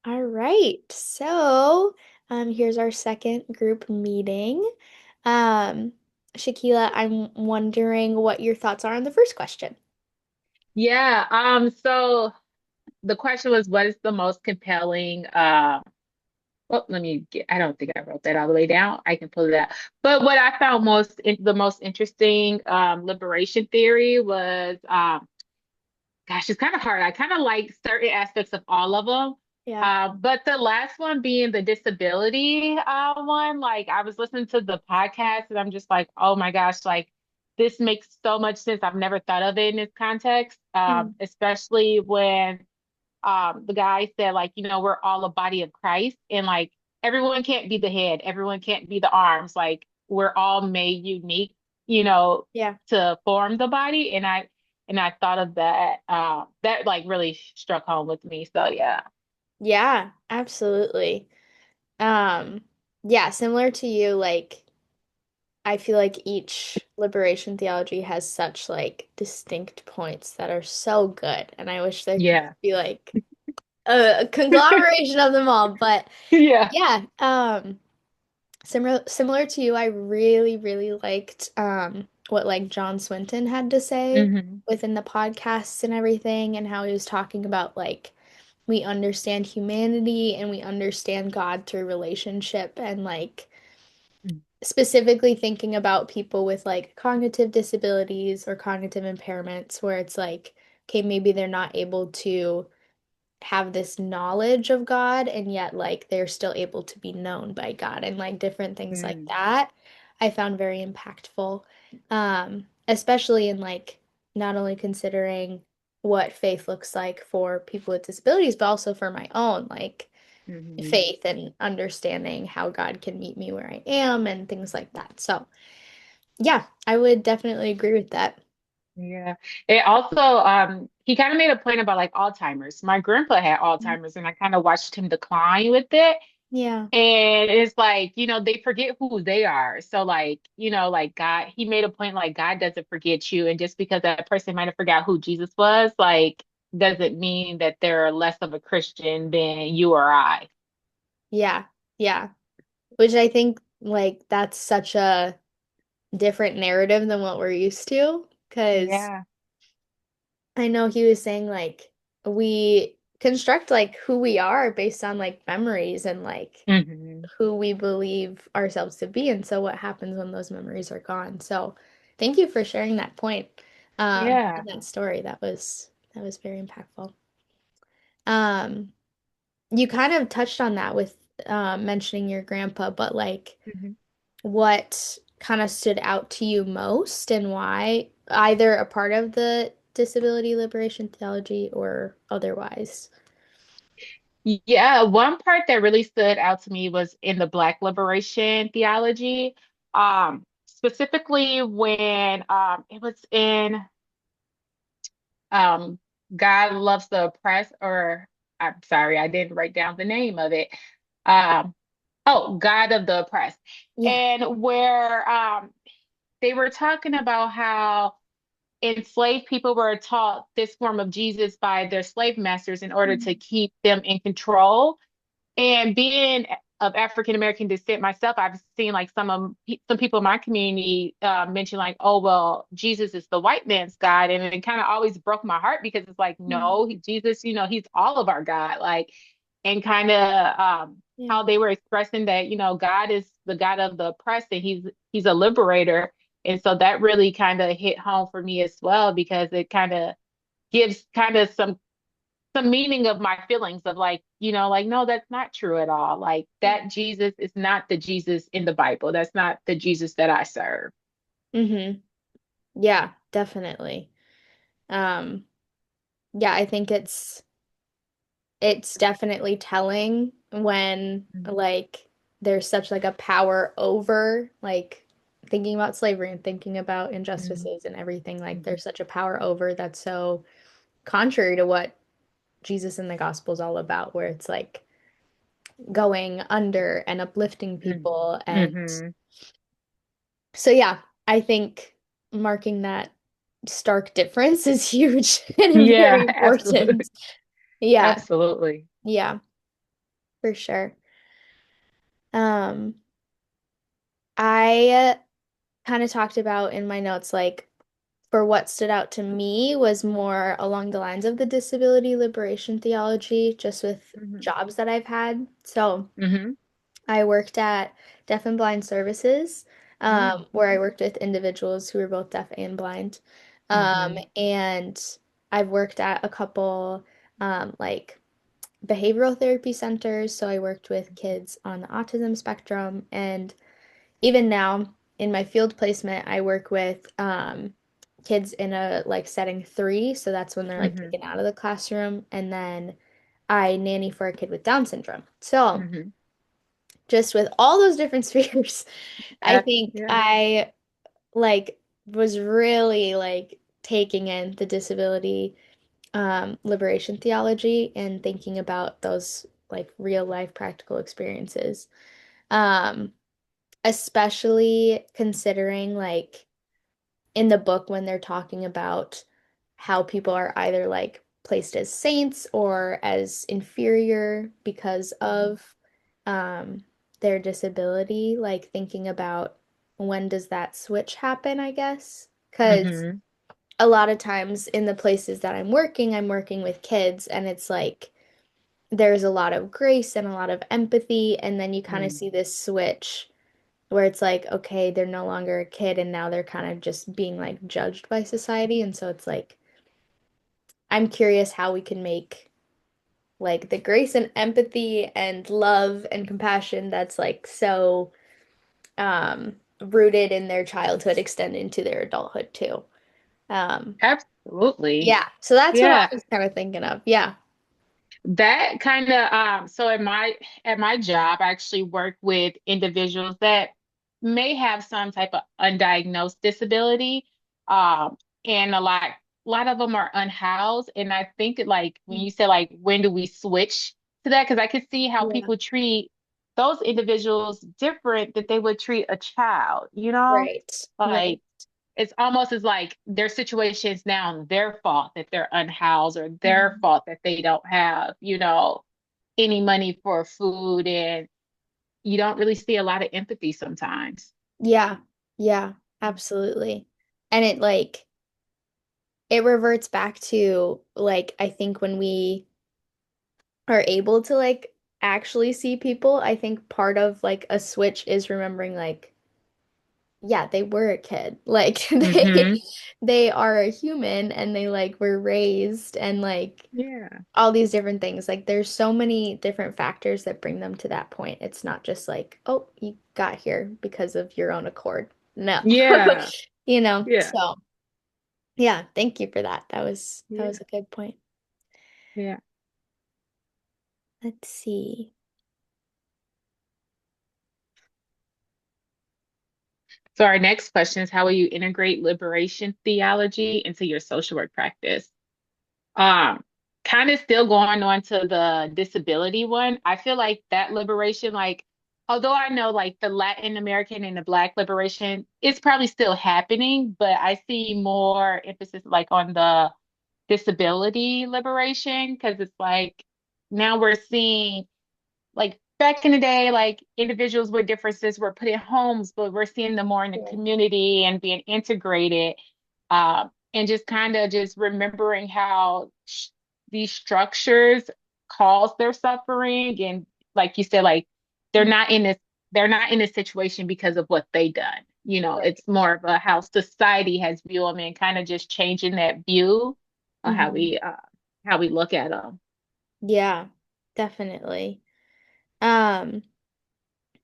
All right. Here's our second group meeting. Um, Shakila, I'm wondering what your thoughts are on the first question. Yeah, so the question was, what is the most compelling well, let me get, I don't think I wrote that all the way down. I can pull it out. But what I found the most interesting liberation theory was gosh, it's kind of hard. I kind of like certain aspects of all of them. Yeah. But the last one being the disability one, like I was listening to the podcast and I'm just like, oh my gosh, like this makes so much sense. I've never thought of it in this context, Mm. especially when the guy said, like, we're all a body of Christ and like everyone can't be the head, everyone can't be the arms. Like we're all made unique, Yeah. to form the body. And I thought of that. That like really struck home with me. So yeah. Yeah, absolutely. Um, yeah, similar to you, like I feel like each liberation theology has such like distinct points that are so good, and I wish there could Yeah. be like a conglomeration of them all. But Yeah. yeah, similar to you, I really, really liked what like John Swinton had to say Hmm. within the podcasts and everything, and how he was talking about like we understand humanity and we understand God through relationship and like specifically thinking about people with like cognitive disabilities or cognitive impairments where it's like, okay, maybe they're not able to have this knowledge of God and yet like they're still able to be known by God and like different things like Mm-hmm. that I found very impactful. Especially in like not only considering what faith looks like for people with disabilities, but also for my own like Hmm. faith and understanding how God can meet me where I am and things like that. So, yeah, I would definitely agree with that. Yeah. It also, he kind of made a point about like Alzheimer's. My grandpa had Alzheimer's and I kind of watched him decline with it. Yeah. And it's like, they forget who they are. So like, like God, he made a point like God doesn't forget you. And just because that person might have forgot who Jesus was, like, doesn't mean that they're less of a Christian than you or I. Yeah. Yeah. Which I think like that's such a different narrative than what we're used to. Because Yeah. I know he was saying like we construct like who we are based on like memories and like Hmm. who we believe ourselves to be. And so what happens when those memories are gone? So thank you for sharing that point Yeah. in that story. That was very impactful. Um, you kind of touched on that with mentioning your grandpa, but like Hmm. what kind of stood out to you most and why, either a part of the disability liberation theology or otherwise? Yeah. One part that really stood out to me was in the Black liberation theology. Specifically when it was in um God loves the oppressed, or I'm sorry, I didn't write down the name of it. Um, oh, God of the oppressed. Yeah. And where they were talking about how enslaved people were taught this form of Jesus by their slave masters in order to Mhm. keep them in control. And being of African American descent myself, I've seen like some people in my community mention like, oh well, Jesus is the white man's God, and it kind of always broke my heart because it's like, Mhm. no, Jesus, he's all of our God, like, and kind of Yeah. how they were expressing that, God is the God of the oppressed, and he's a liberator, and so that really kind of hit home for me as well because it kind of gives kind of some meaning of my feelings of like, like, no, that's not true at all. Like Yeah. that Jesus is not the Jesus in the Bible. That's not the Jesus that I serve. Hmm. Yeah, definitely. Um, yeah, I think it's definitely telling when like there's such like a power over like thinking about slavery and thinking about Mm-hmm. injustices and everything, like there's such a power over that's so contrary to what Jesus in the gospel is all about, where it's like going under and uplifting people. And Mm-hmm. so yeah, I think marking that stark difference is huge and Yeah, very absolutely. important. Yeah. Absolutely. Yeah. for sure. Um, I kind of talked about in my notes, like for what stood out to me was more along the lines of the disability liberation theology, just with Hmm. jobs that I've had. So Hmm. I worked at Deaf and Blind Services, Mm. where I worked with individuals who were both deaf and blind. Hmm. And I've worked at a couple like behavioral therapy centers. So I worked with kids on the autism spectrum. And even now in my field placement, I work with kids in a like setting three. So that's when they're like Hmm. taken out of the classroom. And then I nanny for a kid with Down syndrome. So Hmm. just with all those different spheres, I think Yeah. I like was really like taking in the disability liberation theology and thinking about those like real life practical experiences. Um, Especially considering like in the book when they're talking about how people are either like placed as saints or as inferior because of um, their disability, like thinking about when does that switch happen, I guess. Because Hmm. a lot of times in the places that I'm working with kids, and it's like there's a lot of grace and a lot of empathy, and then you kind of Mm. see this switch where it's like, okay, they're no longer a kid and now they're kind of just being like judged by society. And so it's like, I'm curious how we can make like the grace and empathy and love and compassion that's like so rooted in their childhood extend into their adulthood too. Um, Absolutely. yeah, so that's what I Yeah. was kind of thinking of. Yeah. That kind of so at my job, I actually work with individuals that may have some type of undiagnosed disability. And a lot of them are unhoused. And I think like when you say like when do we switch to that? Because I could see how Yeah. people treat those individuals different that they would treat a child, you know? Right. Right. Like it's almost as like their situation is now their fault that they're unhoused or their Mhm. fault that they don't have, any money for food. And you don't really see a lot of empathy sometimes. Yeah. Yeah. Absolutely. And it like it reverts back to like I think when we are able to like actually see people, I think part of like a switch is remembering like yeah, they were a kid. Like Hmm. they are a human and they like were raised and like Yeah. all these different things. Like there's so many different factors that bring them to that point. It's not just like, oh, you got here because of your own accord. No. Yeah. You know. Yeah. So, yeah, thank you for that. That Yeah. was a good point. Yeah. Let's see. So our next question is how will you integrate liberation theology into your social work practice? Um, Kind of still going on to the disability one. I feel like that liberation, like, although I know like the Latin American and the Black liberation is probably still happening, but I see more emphasis like on the disability liberation because it's like now we're seeing like back in the day, like individuals with differences were put in homes, but we're seeing them more in the Yeah. community and being integrated. And just kind of just remembering how these structures cause their suffering. And like you said, like they're not in this, they're not in this situation because of what they done. Right. It's more of a how society has viewed them and kind of just changing that view of Mhm. how we look at them. Yeah, definitely. Um,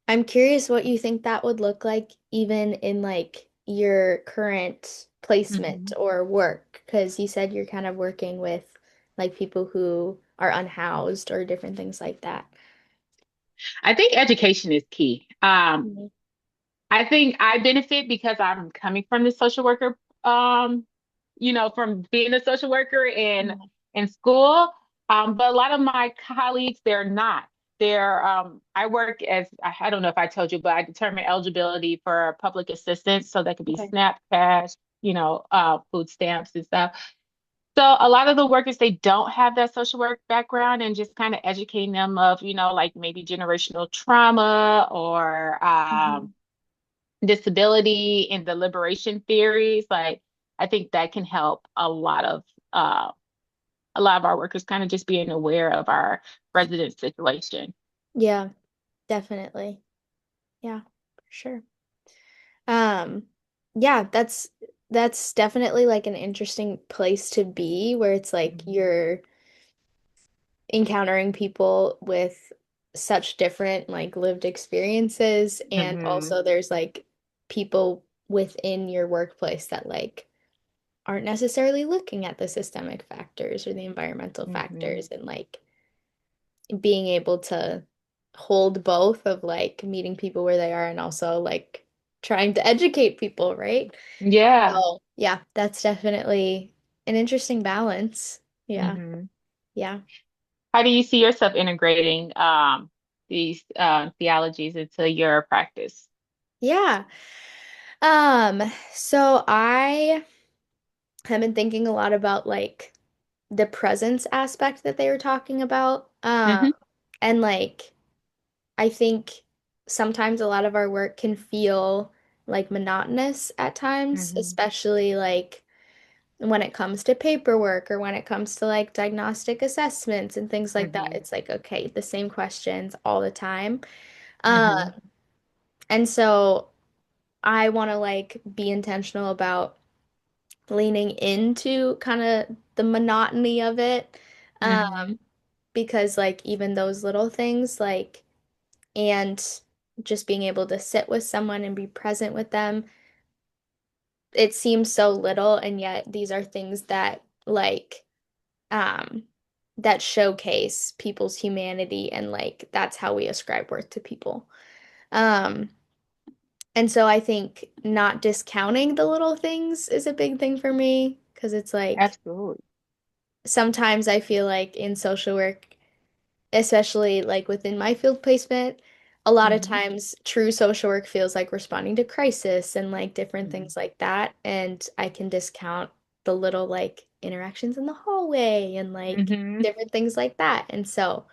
I'm curious what you think that would look like even in like your current placement Mhm. or work, because you said you're kind of working with like people who are unhoused or different things like that. I think education is key. Mhm. I think I benefit because I'm coming from the social worker, from being a social worker Yeah. in school. But a lot of my colleagues, they're not. I work as, I don't know if I told you, but I determine eligibility for public assistance. So that could be Okay. SNAP, cash, food stamps and stuff. So a lot of the workers, they don't have that social work background and just kind of educating them of, like maybe generational trauma or Mhm. disability and the liberation theories. Like I think that can help uh a lot of our workers kind of just being aware of our resident situation. Yeah, definitely. Yeah, for sure. Um, yeah, that's definitely like an interesting place to be where it's like Mhm. you're encountering people with such different like lived experiences and Mhm. also there's like people within your workplace that like aren't necessarily looking at the systemic factors or the environmental Mhm. factors and like being able to hold both of like meeting people where they are and also like trying to educate people, right? Yeah. So, yeah, that's definitely an interesting balance. Yeah. Mhm. Yeah. How do you see yourself integrating these theologies into your practice? Yeah. So I have been thinking a lot about like the presence aspect that they were talking about. Hmm. And like I think sometimes a lot of our work can feel like monotonous at times, Hmm. especially like when it comes to paperwork or when it comes to like diagnostic assessments and things like that. Hmm. It's like, okay, the same questions all the time. Uh, Hmm. and so I want to like be intentional about leaning into kind of the monotony of it. Um, Hmm. because like even those little things like and just being able to sit with someone and be present with them, it seems so little and yet these are things that like um that showcase people's humanity and like that's how we ascribe worth to people. Um and so I think not discounting the little things is a big thing for me because it's like Absolutely. sometimes I feel like in social work, especially like within my field placement, a lot of Hmm. times true social work feels like responding to crisis and like different Hmm. things like that. And I can discount the little like interactions in the hallway and like Hmm. different things like that. And so,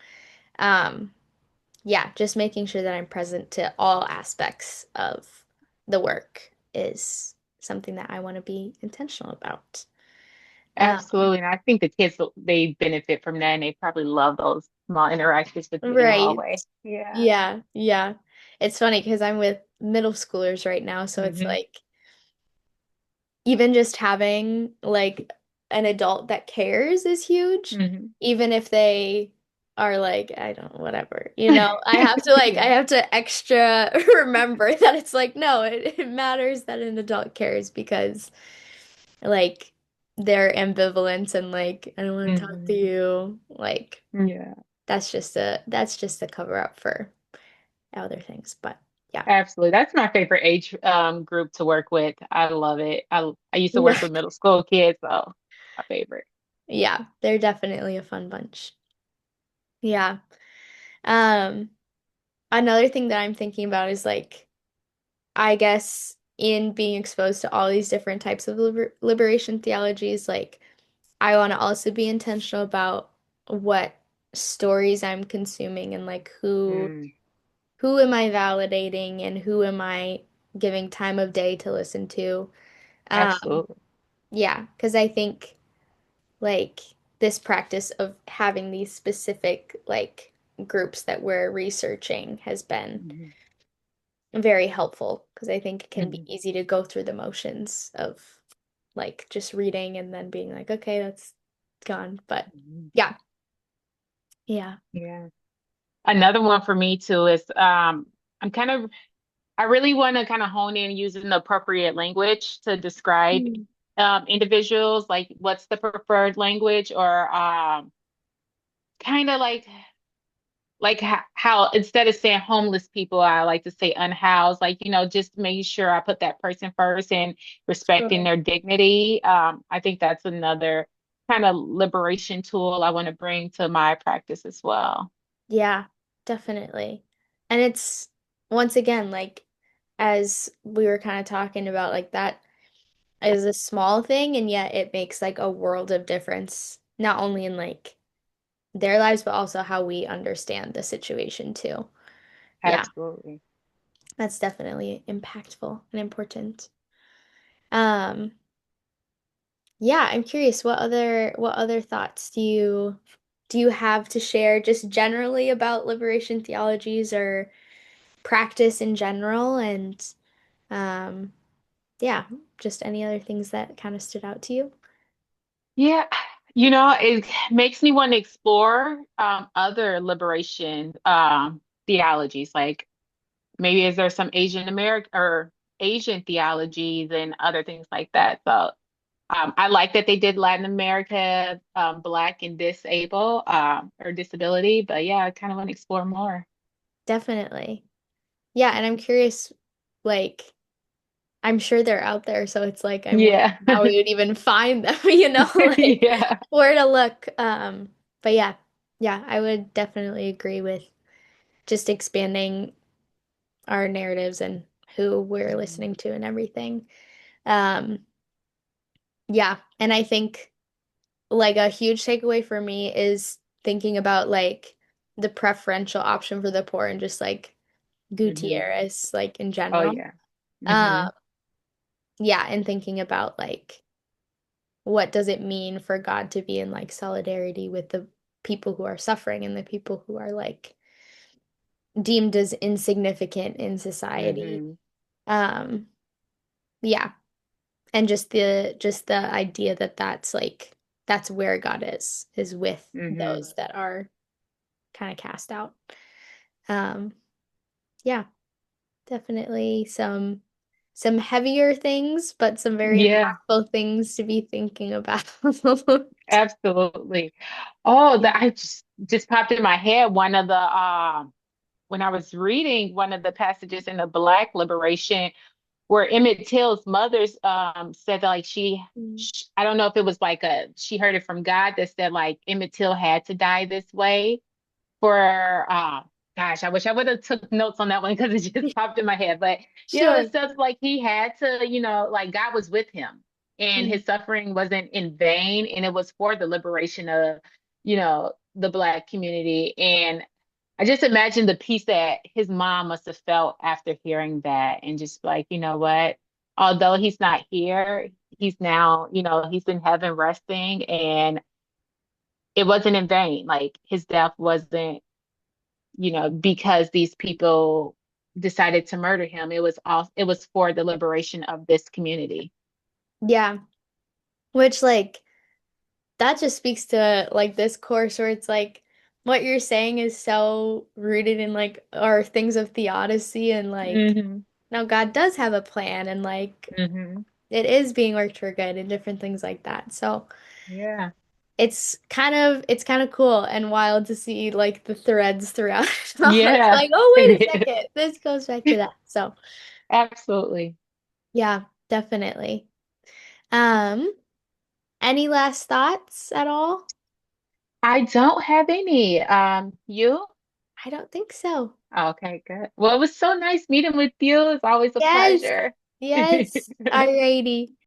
um, yeah, just making sure that I'm present to all aspects of the work is something that I want to be intentional about. Absolutely. And I think the kids, they benefit from that and they probably love those small interactions with you in the Right. hallway. Yeah. Yeah, yeah. It's funny because I'm with middle schoolers right now, so it's Hmm. like even just having like an adult that cares is huge, Hmm. even if they are like, I don't, whatever. You know, I have to like, I Yeah. have to extra remember that it's like, no, it matters that an adult cares because like their ambivalence and like, I don't want to talk to Hmm. you, like Yeah. that's just a cover up for other things. But yeah. Absolutely. That's my favorite age group to work with. I love it. I used to work Yeah. with middle school kids, so my favorite. Yeah, they're definitely a fun bunch. Yeah. Um, Another thing that I'm thinking about is like, I guess in being exposed to all these different types of liberation theologies, like I want to also be intentional about what stories I'm consuming and like Mm, who am I validating and who am I giving time of day to listen to. Um, absolutely. yeah, because I think like this practice of having these specific like groups that we're researching has been Hmm. very helpful because I think it can be Hmm. easy to go through the motions of like just reading and then being like, okay, that's gone. But Hmm. yeah, yeah. Yeah. Another one for me too is I'm kind of I really want to kind of hone in using the appropriate language to describe Mm. individuals, like what's the preferred language or kind of like how instead of saying homeless people, I like to say unhoused, like, just making sure I put that person first and respecting Sure. their dignity. I think that's another kind of liberation tool I want to bring to my practice as well. Yeah, definitely. And it's once again like as we were kind of talking about like that. is a small thing, and yet it makes like a world of difference, not only in like their lives, but also how we understand the situation too. Yeah, Absolutely. that's definitely impactful and important. Um, yeah, I'm curious, what other thoughts do you have to share just generally about liberation theologies or practice in general and um yeah, just any other things that kind of stood out to you? Yeah, it makes me want to explore other liberation theologies. Like maybe is there some Asian American or Asian theologies and other things like that. So I like that they did Latin America, Black and disabled or disability. But yeah, I kind of want to explore more. Definitely. Yeah, and I'm curious, like, I'm sure they're out there, so it's like I'm wondering Yeah. how we would even find them, you know, like Yeah. where to look. But yeah, yeah, I would definitely agree with just expanding our narratives and who we're Mhm. listening to and everything. Um, yeah, and I think like a huge takeaway for me is thinking about like the preferential option for the poor and just like Mhm. Gutierrez, like in Oh general. yeah. Um, Hmm. yeah, and thinking about like what does it mean for God to be in like solidarity with the people who are suffering and the people who are like deemed as insignificant in society. Hmm. Um, yeah, and just the idea that that's like that's where God is with Hmm. those that are kind of cast out. Um, yeah, definitely some heavier things, but some very Yeah. impactful things to be thinking about. Absolutely. Oh, that I just popped in my head. One of the when I was reading one of the passages in the Black liberation where Emmett Till's mother's said that like Mm. I don't know if it was like a she heard it from God that said like Emmett Till had to die this way for gosh, I wish I would have took notes on that one because it just popped in my head. But Sure. it says like he had to, like God was with him and Mm. his suffering wasn't in vain and it was for the liberation of, the Black community. And I just imagine the peace that his mom must have felt after hearing that and just like, you know what? Although he's not here, he's now, he's in heaven resting and it wasn't in vain. Like his death wasn't, because these people decided to murder him. It was for the liberation of this community. Yeah, which like that just speaks to like this course where it's like what you're saying is so rooted in like our things of theodicy and like Hmm. now God does have a plan and like Hmm. it is being worked for good and different things like that. So Yeah. it's kind of cool and wild to see like the threads throughout it all. It's Yeah, like, oh, wait a it second. This goes back to is. that. So Absolutely. yeah, definitely. Um, any last thoughts at all? I don't have any. You? I don't think so. Okay, good. Well, it was so nice meeting with you. It's always a Yes. pleasure. Yes. Alrighty.